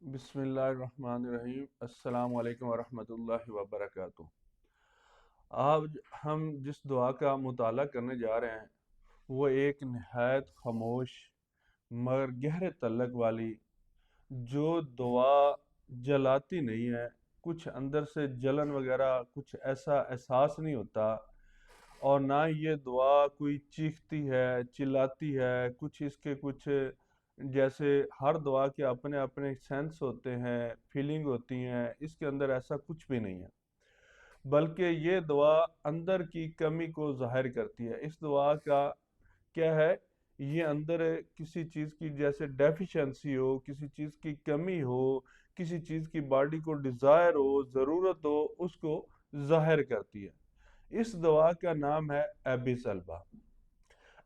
بسم اللہ الرحمن الرحیم۔ السلام علیکم ورحمۃ اللہ وبرکاتہ۔ آج ہم جس دعا کا مطالعہ کرنے جا رہے ہیں وہ ایک نہایت خاموش مگر گہرے تعلق والی جو دعا جلاتی نہیں ہے، کچھ اندر سے جلن وغیرہ کچھ ایسا احساس نہیں ہوتا، اور نہ یہ دعا کوئی چیختی ہے چلاتی ہے، کچھ اس کے کچھ جیسے ہر دعا کے اپنے اپنے سینس ہوتے ہیں، فیلنگ ہوتی ہیں، اس کے اندر ایسا کچھ بھی نہیں ہے، بلکہ یہ دعا اندر کی کمی کو ظاہر کرتی ہے۔ اس دعا کا کیا ہے، یہ اندر کسی چیز کی جیسے ڈیفیشنسی ہو، کسی چیز کی کمی ہو، کسی چیز کی باڈی کو ڈیزائر ہو، ضرورت ہو، اس کو ظاہر کرتی ہے۔ اس دعا کا نام ہے ایبس البا۔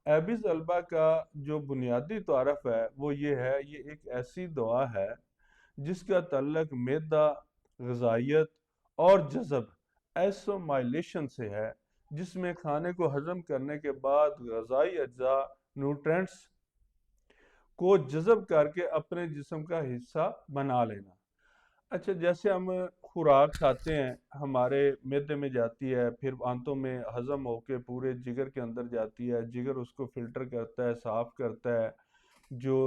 ایبس البا کا جو بنیادی تعارف ہے وہ یہ ہے، یہ ایک ایسی دعا ہے جس کا تعلق معدہ، غذائیت اور جذب ایسومائلیشن سے ہے، جس میں کھانے کو ہضم کرنے کے بعد غذائی اجزاء نیوٹرینٹس کو جذب کر کے اپنے جسم کا حصہ بنا لینا۔ اچھا، جیسے ہم خوراک کھاتے ہیں، ہمارے معدے میں جاتی ہے، پھر آنتوں میں ہضم ہو کے پورے جگر کے اندر جاتی ہے، جگر اس کو فلٹر کرتا ہے، صاف کرتا ہے، جو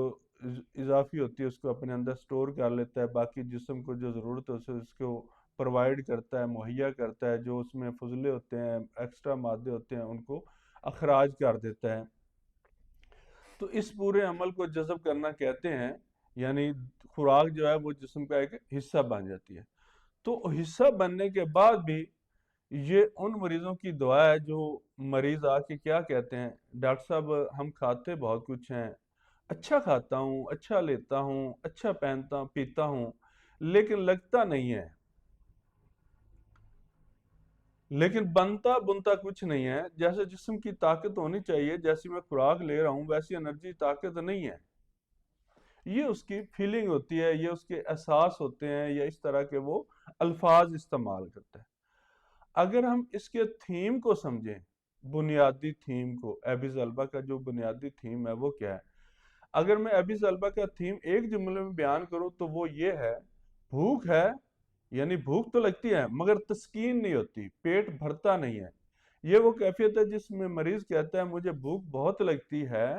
اضافی ہوتی ہے اس کو اپنے اندر سٹور کر لیتا ہے، باقی جسم کو جو ضرورت ہے اسے اس کو پرووائڈ کرتا ہے، مہیا کرتا ہے، جو اس میں فضلے ہوتے ہیں، ایکسٹرا مادے ہوتے ہیں، ان کو اخراج کر دیتا ہے۔ تو اس پورے عمل کو جذب کرنا کہتے ہیں، یعنی خوراک جو ہے وہ جسم کا ایک حصہ بن جاتی ہے۔ تو حصہ بننے کے بعد بھی یہ ان مریضوں کی دعا ہے جو مریض آ کے کیا کہتے ہیں، ڈاکٹر صاحب ہم کھاتے بہت کچھ ہیں، اچھا کھاتا ہوں، اچھا لیتا ہوں، اچھا پہنتا پیتا ہوں، لیکن لگتا نہیں ہے، لیکن بنتا بنتا کچھ نہیں ہے، جیسے جسم کی طاقت ہونی چاہیے، جیسی میں خوراک لے رہا ہوں ویسی انرجی طاقت نہیں ہے۔ یہ اس کی فیلنگ ہوتی ہے، یہ اس کے احساس ہوتے ہیں، یا اس طرح کے وہ الفاظ استعمال کرتا ہے۔ اگر ہم اس کے تھیم کو سمجھیں، بنیادی تھیم کو، ایبس البا کا جو بنیادی تھیم ہے وہ کیا ہے؟ اگر میں ایبس البا کا تھیم ایک جملے میں بیان کروں تو وہ یہ ہے، بھوک ہے، یعنی بھوک تو لگتی ہے مگر تسکین نہیں ہوتی، پیٹ بھرتا نہیں ہے۔ یہ وہ کیفیت ہے جس میں مریض کہتا ہے مجھے بھوک بہت لگتی ہے،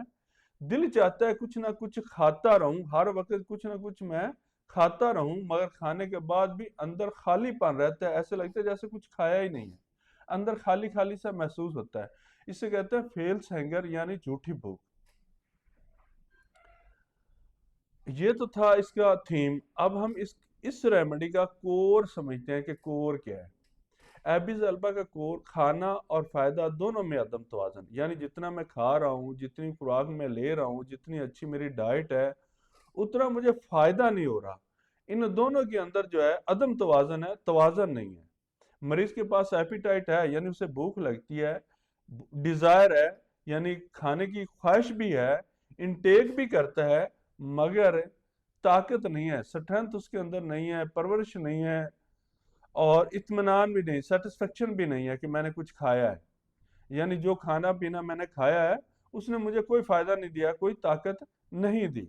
دل چاہتا ہے کچھ نہ کچھ کھاتا رہوں، ہر وقت کچھ نہ کچھ میں کھاتا رہوں، مگر کھانے کے بعد بھی اندر خالی پن رہتا ہے، ایسے لگتا ہے جیسے کچھ کھایا ہی نہیں ہے، اندر خالی خالی سا محسوس ہوتا ہے۔ اسے کہتے ہیں فیلس ہینگر، یعنی جھوٹی بھوک۔ یہ تو تھا اس کا تھیم۔ اب ہم اس ریمیڈی کا کور سمجھتے ہیں کہ کور کیا ہے۔ ایبس البا کا کور کھانا اور فائدہ دونوں میں عدم توازن، یعنی جتنا میں کھا رہا ہوں، جتنی خوراک میں لے رہا ہوں، جتنی اچھی میری ڈائٹ ہے، اتنا مجھے فائدہ نہیں ہو رہا۔ ان دونوں کے اندر جو ہے عدم توازن ہے، توازن نہیں ہے۔ مریض کے پاس ایپیٹائٹ ہے، یعنی اسے بھوک لگتی ہے، ڈیزائر ہے، یعنی کھانے کی خواہش بھی ہے، انٹیک بھی کرتا ہے، مگر طاقت نہیں ہے، سٹرنتھ اس کے اندر نہیں ہے، پرورش نہیں ہے، اور اطمینان بھی نہیں، سیٹسفیکشن بھی نہیں ہے کہ میں نے کچھ کھایا ہے، یعنی جو کھانا پینا میں نے کھایا ہے اس نے مجھے کوئی فائدہ نہیں دیا، کوئی طاقت نہیں دی۔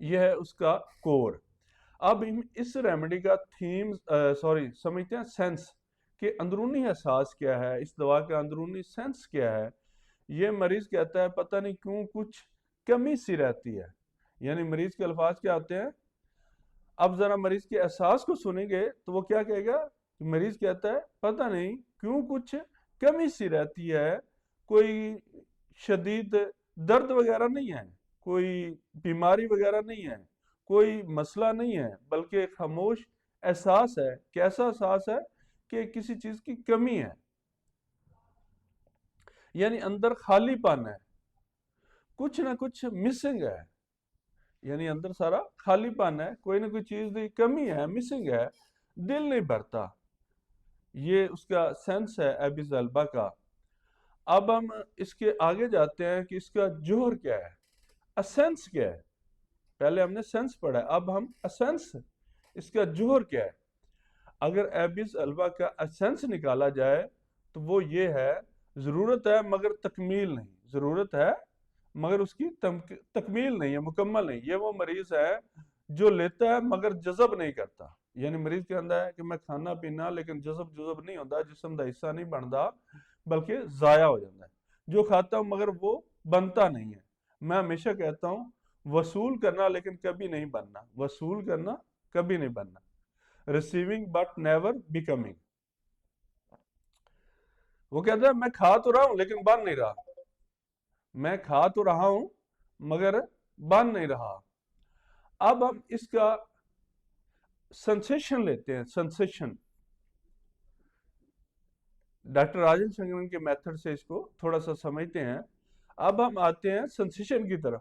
یہ ہے اس کا کور۔ اب ہم اس ریمیڈی کا تھیم سمجھتے ہیں سینس، کہ اندرونی احساس کیا ہے، اس دوا کا اندرونی سینس کیا ہے۔ یہ مریض کہتا ہے پتہ نہیں کیوں کچھ کمی سی رہتی ہے، یعنی مریض کے الفاظ کیا ہوتے ہیں؟ اب ذرا مریض کے احساس کو سنیں گے تو وہ کیا کہے گا؟ مریض کہتا ہے پتہ نہیں کیوں کچھ کمی سی رہتی ہے، کوئی شدید درد وغیرہ نہیں ہے، کوئی بیماری وغیرہ نہیں ہے، کوئی مسئلہ نہیں ہے، بلکہ ایک خاموش احساس ہے۔ کیسا احساس ہے؟ کہ کسی چیز کی کمی ہے، یعنی اندر خالی پن ہے، کچھ نہ کچھ مسنگ ہے، یعنی اندر سارا خالی پن ہے، کوئی نہ کوئی چیز کی کمی ہے، مسنگ ہے، دل نہیں بھرتا۔ یہ اس کا سینس ہے ایبس البا کا۔ اب ہم اس کے آگے جاتے ہیں کہ اس کا جوہر کیا ہے، اسینس کیا ہے۔ پہلے ہم نے سینس پڑھا ہے، اب ہم اسینس، اس کا جوہر کیا ہے۔ اگر ایبس البا کا اسینس نکالا جائے تو وہ یہ ہے، ضرورت ہے مگر تکمیل نہیں، ضرورت ہے مگر اس کی تکمیل نہیں ہے، مکمل نہیں۔ یہ وہ مریض ہے جو لیتا ہے مگر جذب نہیں کرتا، یعنی مریض کے اندر ہے کہ میں کھانا پینا لیکن جذب نہیں ہوتا، جسم دا حصہ نہیں بنتا بلکہ ضائع ہو جاتا ہے، جو کھاتا ہوں مگر وہ بنتا نہیں ہے۔ میں ہمیشہ کہتا ہوں وصول کرنا لیکن کبھی نہیں بننا، وصول کرنا کبھی نہیں بننا، ریسیونگ بٹ نیور بیکمنگ۔ وہ کہتا ہے میں کھا تو رہا ہوں لیکن بن نہیں رہا، میں کھا تو رہا ہوں مگر بن نہیں رہا۔ اب ہم اس کا سنسیشن لیتے ہیں، سنسیشن ڈاکٹر راجن سنگرن کے میتھڈ سے اس کو تھوڑا سا سمجھتے ہیں۔ اب ہم آتے ہیں سنسیشن کی طرف،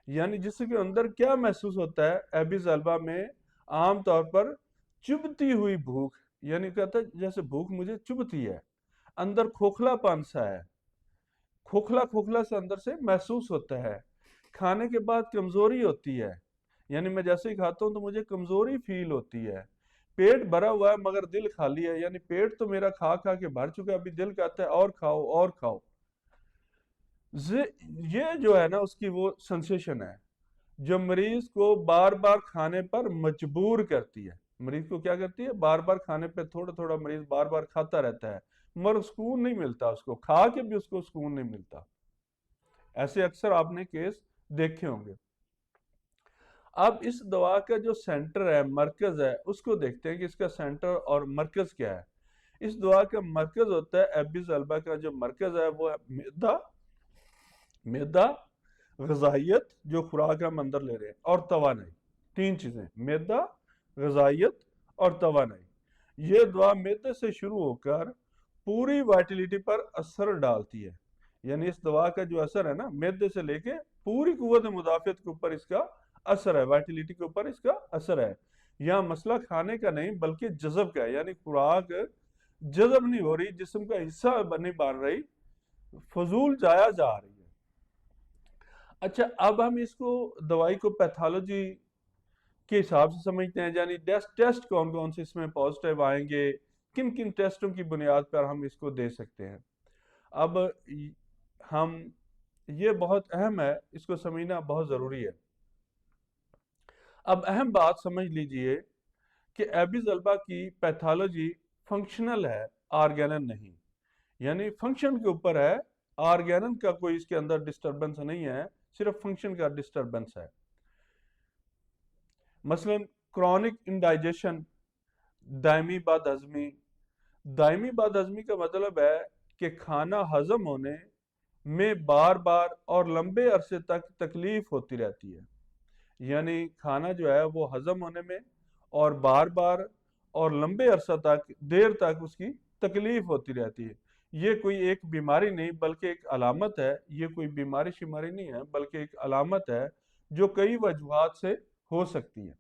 یعنی جس کے اندر کیا محسوس ہوتا ہے۔ ایبیز البا میں عام طور پر چبھتی ہوئی بھوک، یعنی کہتا ہے جیسے بھوک مجھے چبھتی ہے، اندر کھوکھلا پن سا ہے، کھوکھلا سا اندر سے محسوس ہوتا ہے۔ کھانے کے بعد کمزوری ہوتی ہے، یعنی میں جیسے ہی کھاتا ہوں تو مجھے کمزوری فیل ہوتی ہے۔ پیٹ بھرا ہوا ہے مگر دل خالی ہے، یعنی پیٹ تو میرا کھا کے بھر چکا ہے، ابھی دل کہتا ہے اور کھاؤ اور کھاؤ۔ یہ جو ہے نا اس کی وہ سنسیشن ہے جو مریض کو بار بار کھانے پر مجبور کرتی ہے۔ مریض کو کیا کرتی ہے؟ بار بار کھانے پہ تھوڑا تھوڑا مریض بار بار کھاتا رہتا ہے مگر سکون نہیں ملتا، اس کو کھا کے بھی اس کو سکون نہیں ملتا۔ ایسے اکثر آپ نے کیس دیکھے ہوں گے۔ اب اس دوا کا جو سینٹر ہے، مرکز ہے، اس کو دیکھتے ہیں کہ اس کا سینٹر اور مرکز کیا ہے۔ اس دوا کا مرکز ہوتا ہے، ایبیز البا کا جو مرکز ہے وہ ہے معدہ، غذائیت جو خوراک ہم اندر لے رہے ہیں، اور توانائی۔ تین چیزیں، معدہ، غذائیت اور توانائی۔ یہ دوا معدے سے شروع ہو کر پوری وائٹلٹی پر اثر ڈالتی ہے، یعنی اس دوا کا جو اثر ہے نا معدے سے لے کے پوری قوت مدافعت کے اوپر اس کا اثر ہے، وائٹلٹی کے اوپر اس کا اثر ہے۔ یہاں مسئلہ کھانے کا نہیں بلکہ جذب کا ہے، یعنی خوراک جذب نہیں ہو رہی، جسم کا حصہ نہیں بن رہی، فضول جایا جا رہی ہے۔ اچھا، اب ہم اس کو دوائی کو پیتھالوجی کے حساب سے سمجھتے ہیں، یعنی ٹیسٹ کون کون سے اس میں پازیٹیو آئیں گے، کن کن ٹیسٹوں کی بنیاد پر ہم اس کو دے سکتے ہیں۔ اب ہم یہ بہت اہم ہے، اس کو سمجھنا بہت ضروری ہے۔ اب اہم بات سمجھ لیجئے کہ ایبیز البا کی پیتھالوجی فنکشنل ہے، آرگینن نہیں، یعنی فنکشن کے اوپر ہے، آرگینن کا کوئی اس کے اندر ڈسٹربنس نہیں ہے، صرف فنکشن کا ڈسٹربنس ہے۔ مثلا کرونک انڈائجیشن، دائمی بد ہضمی۔ دائمی بد ہضمی کا مطلب ہے کہ کھانا ہضم ہونے میں بار بار اور لمبے عرصے تک تکلیف ہوتی رہتی ہے، یعنی کھانا جو ہے وہ ہضم ہونے میں اور بار بار اور لمبے عرصہ تک دیر تک اس کی تکلیف ہوتی رہتی ہے۔ یہ کوئی ایک بیماری نہیں بلکہ ایک علامت ہے، یہ کوئی بیماری شماری نہیں ہے بلکہ ایک علامت ہے جو کئی وجوہات سے ہو سکتی ہے۔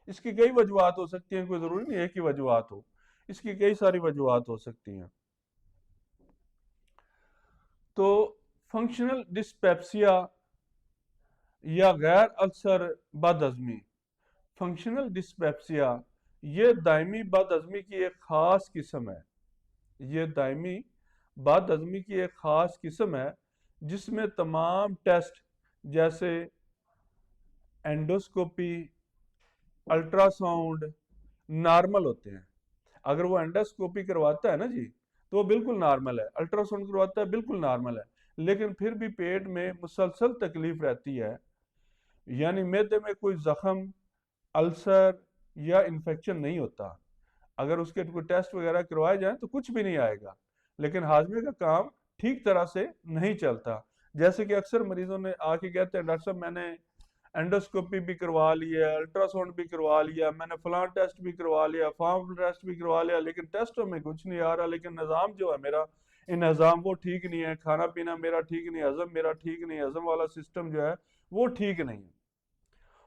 اس کی کئی وجوہات ہو سکتی ہیں، کوئی ضروری نہیں ہے کہ وجوہات ہو، اس کی کئی ساری وجوہات ہو سکتی ہیں۔ تو فنکشنل ڈسپیپسیا یا غیر السر بد ہضمی، فنکشنل ڈسپیپسیا یہ دائمی بد ہضمی کی ایک خاص قسم ہے، یہ دائمی بد ہضمی کی ایک خاص قسم ہے جس میں تمام ٹیسٹ جیسے اینڈوسکوپی، الٹرا ساؤنڈ نارمل ہوتے ہیں۔ اگر وہ اینڈوسکوپی کرواتا ہے نا جی تو وہ بالکل نارمل ہے، الٹرا ساؤنڈ کرواتا ہے بالکل نارمل ہے، لیکن پھر بھی پیٹ میں مسلسل تکلیف رہتی ہے، یعنی معدے میں کوئی زخم، السر یا انفیکشن نہیں ہوتا۔ اگر اس کے کوئی ٹیسٹ وغیرہ کروائے جائیں تو کچھ بھی نہیں آئے گا، لیکن ہاضمے کا کام ٹھیک طرح سے نہیں چلتا۔ جیسے کہ اکثر مریضوں نے آ کے کہتے ہیں ڈاکٹر صاحب میں نے اینڈوسکوپی بھی کروا لی ہے، الٹرا ساؤنڈ بھی کروا لیا، میں نے فلاں ٹیسٹ بھی کروا لیا، فارم ٹیسٹ بھی کروا لیا، لیکن ٹیسٹوں میں کچھ نہیں آ رہا، لیکن نظام جو ہے میرا نظام وہ ٹھیک نہیں ہے، کھانا پینا میرا ٹھیک نہیں، ہضم میرا ٹھیک نہیں، ہضم والا سسٹم جو ہے وہ ٹھیک نہیں ہے۔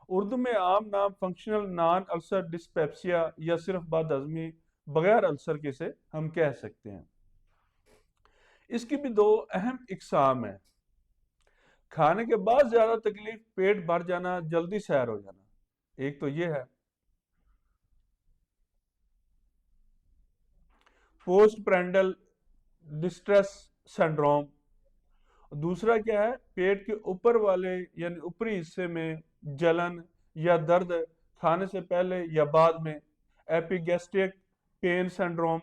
اردو میں عام نام فنکشنل نان السر ڈسپیپسیا یا صرف بد ہضمی بغیر السر کے سے ہم کہہ سکتے ہیں۔ اس کی بھی دو اہم اقسام ہیں، کھانے کے بعد زیادہ تکلیف، پیٹ بھر جانا، جلدی سیر ہو جانا۔ ایک تو یہ ہے پوسٹ پرینڈل ڈسٹریس سنڈروم، دوسرا کیا ہے پیٹ کے اوپر والے یعنی اوپری حصے میں جلن یا درد کھانے سے پہلے یا بعد میں، ایپیگیسٹرک پین سنڈروم،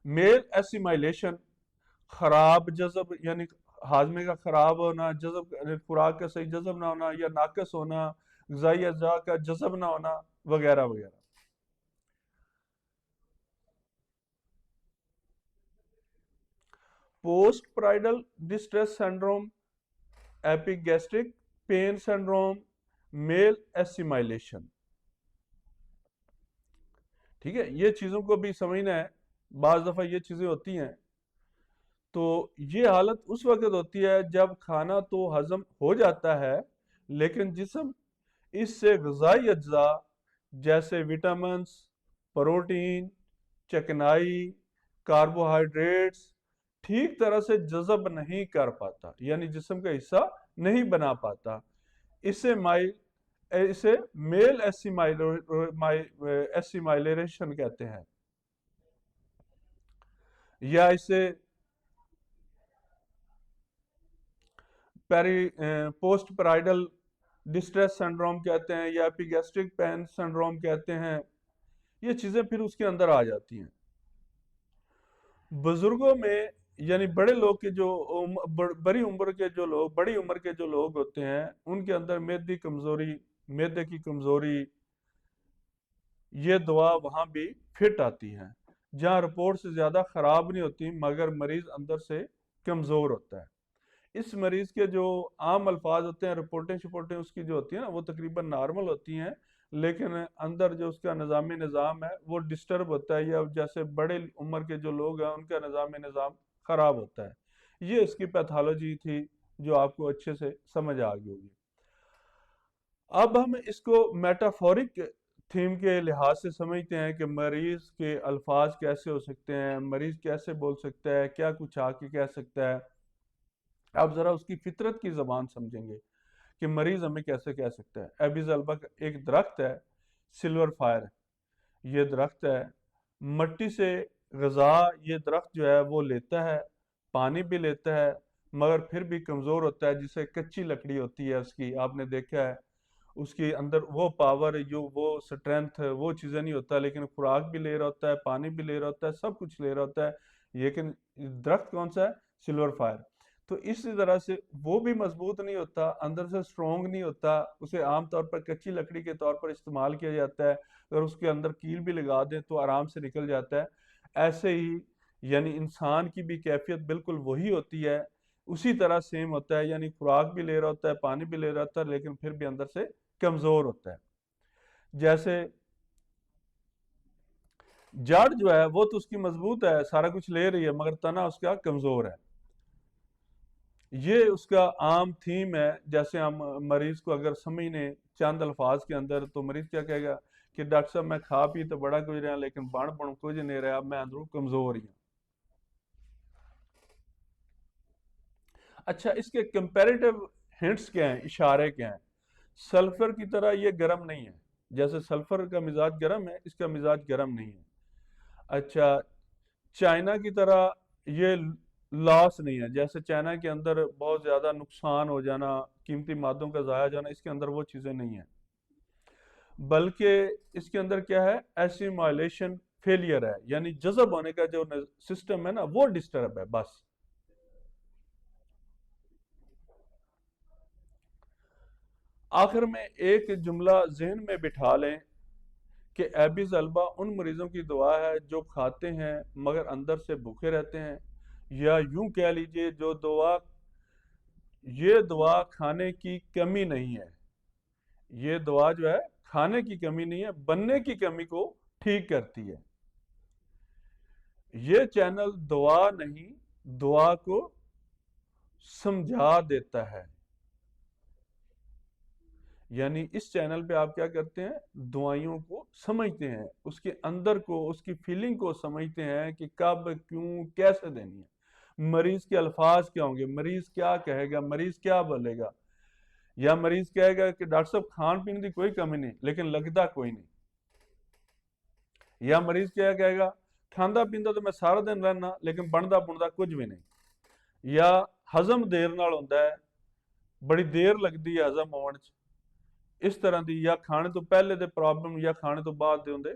میل ایسیمائلیشن، خراب جذب یعنی ہاضمے کا خراب ہونا، جذب خوراک کا صحیح جذب نہ ہونا یا ناقص ہونا، غذائی اجزاء کا جذب نہ ہونا، وغیرہ وغیرہ۔ Postprandial distress syndrome, epigastric pain syndrome, meal assimilation. ٹھیک ہے، یہ چیزوں کو بھی سمجھنا ہے، بعض دفعہ یہ چیزیں ہوتی ہیں۔ تو یہ حالت اس وقت ہوتی ہے جب کھانا تو ہضم ہو جاتا ہے لیکن جسم اس سے غذائی اجزاء جیسے وٹامنز، پروٹین، چکنائی، کاربوہائیڈریٹس ٹھیک طرح سے جذب نہیں کر پاتا، یعنی جسم کا حصہ نہیں بنا پاتا۔ اسے میل ایسیمائلیشن کہتے ہیں، یا اسے پوسٹ پرائڈل ڈسٹریس سنڈروم کہتے ہیں، یا ایپیگیسٹرک پین سنڈروم کہتے ہیں۔ یہ چیزیں پھر اس کے اندر آ جاتی ہیں۔ بزرگوں میں یعنی بڑے لوگ کے جو بڑی عمر کے جو لوگ ہوتے ہیں ان کے اندر معدے کی کمزوری، یہ دوا وہاں بھی فٹ آتی ہے، جہاں رپورٹ سے زیادہ خراب نہیں ہوتی مگر مریض اندر سے کمزور ہوتا ہے۔ اس مریض کے جو عام الفاظ ہوتے ہیں، رپورٹیں اس کی جو ہوتی ہیں نا، وہ تقریباً نارمل ہوتی ہیں، لیکن اندر جو اس کا نظام ہے وہ ڈسٹرب ہوتا ہے، یا جیسے بڑے عمر کے جو لوگ ہیں ان کا نظام خراب ہوتا ہے۔ یہ اس کی پیتھالوجی تھی جو آپ کو اچھے سے سمجھ آ گئی ہوگی۔ اب ہم اس کو میٹافورک تھیم کے لحاظ سے سمجھتے ہیں کہ مریض کے الفاظ کیسے ہو سکتے ہیں، مریض کیسے بول سکتا ہے، کیا کچھ آ کے کہہ سکتا ہے۔ آپ ذرا اس کی فطرت کی زبان سمجھیں گے کہ مریض ہمیں کیسے کہہ سکتا ہے۔ ایبیز البا ایک درخت ہے، سلور فائر، یہ درخت ہے، مٹی سے غذا یہ درخت جو ہے وہ لیتا ہے، پانی بھی لیتا ہے، مگر پھر بھی کمزور ہوتا ہے، جسے کچی لکڑی ہوتی ہے اس کی، آپ نے دیکھا ہے اس کے اندر وہ پاور، وہ سٹرینتھ، وہ چیزیں نہیں ہوتا، لیکن خوراک بھی لے رہا ہوتا ہے، پانی بھی لے رہا ہوتا ہے، سب کچھ لے رہا ہوتا ہے، لیکن درخت کون سا ہے؟ Silver fire. تو اسی طرح سے وہ بھی مضبوط نہیں ہوتا، اندر سے سٹرونگ نہیں ہوتا، اسے عام طور پر کچی لکڑی کے طور پر استعمال کیا جاتا ہے، اگر اس کے اندر کیل بھی لگا دیں تو آرام سے نکل جاتا ہے۔ ایسے ہی یعنی انسان کی بھی کیفیت بالکل وہی ہوتی ہے، اسی طرح سیم ہوتا ہے، یعنی خوراک بھی لے رہا ہوتا ہے، پانی بھی لے رہا ہوتا ہے، لیکن پھر بھی اندر سے کمزور ہوتا ہے۔ جیسے جڑ جو ہے وہ تو اس کی مضبوط ہے، سارا کچھ لے رہی ہے، مگر تنا اس کا کمزور ہے۔ یہ اس کا عام تھیم ہے۔ جیسے ہم مریض کو اگر سمجھنے چند الفاظ کے اندر، تو مریض کیا کہے گا کہ ڈاکٹر صاحب میں کھا پی تو بڑا کچھ رہا لیکن بڑھ کچھ نہیں رہا، میں اندروں کمزور ہی ہوں۔ اچھا، اس کے کمپیریٹیو ہنٹس کیا ہیں، اشارے کیا ہیں؟ سلفر کی طرح یہ گرم نہیں ہے، جیسے سلفر کا مزاج گرم ہے، اس کا مزاج گرم نہیں ہے۔ اچھا، چائنا کی طرح یہ لاس نہیں ہے، جیسے چائنا کے اندر بہت زیادہ نقصان ہو جانا، قیمتی مادوں کا ضائع جانا، اس کے اندر وہ چیزیں نہیں ہیں، بلکہ اس کے اندر کیا ہے؟ ایسیمائلیشن فیلئر ہے، یعنی جذب ہونے کا جو سسٹم ہے نا وہ ڈسٹرب ہے بس۔ آخر میں ایک جملہ ذہن میں بٹھا لیں کہ ایبیز البا ان مریضوں کی دعا ہے جو کھاتے ہیں مگر اندر سے بھوکے رہتے ہیں، یا یوں کہہ لیجئے یہ دعا کھانے کی کمی نہیں ہے، یہ دعا جو ہے کھانے کی کمی نہیں ہے، بننے کی کمی کو ٹھیک کرتی ہے۔ یہ چینل دعا نہیں، دعا کو سمجھا دیتا ہے، یعنی اس چینل پہ آپ کیا کرتے ہیں؟ دعائیوں کو سمجھتے ہیں، اس کے اندر کو، اس کی فیلنگ کو سمجھتے ہیں کہ کب، کیوں، کیسے دینی ہے، مریض کے الفاظ کیا ہوں گے، مریض کیا کہے گا، مریض کیا بولے گا۔ یا مریض کہے گا کہ ڈاکٹر صاحب کھان پینے کی کوئی کمی نہیں لیکن لگتا کوئی نہیں۔ یا مریض کیا کہے گا کھاندہ پیندا تو میں سارا دن رہنا لیکن بندا بندا کچھ بھی نہیں۔ یا ہضم دیر نال ہوتا ہے، ਬੜੀ ਦੇਰ ਲੱਗਦੀ ਹੈ ਹਜ਼ਮ ਹੋਣ 'ਚ। ਇਸ ਤਰ੍ਹਾਂ ਦੀ ਜਾਂ ਖਾਣੇ ਤੋਂ ਪਹਿਲੇ ਦੇ ਪ੍ਰੋਬਲਮ ਜਾਂ ਖਾਣੇ ਤੋਂ ਬਾਅਦ ਦੇ ਹੁੰਦੇ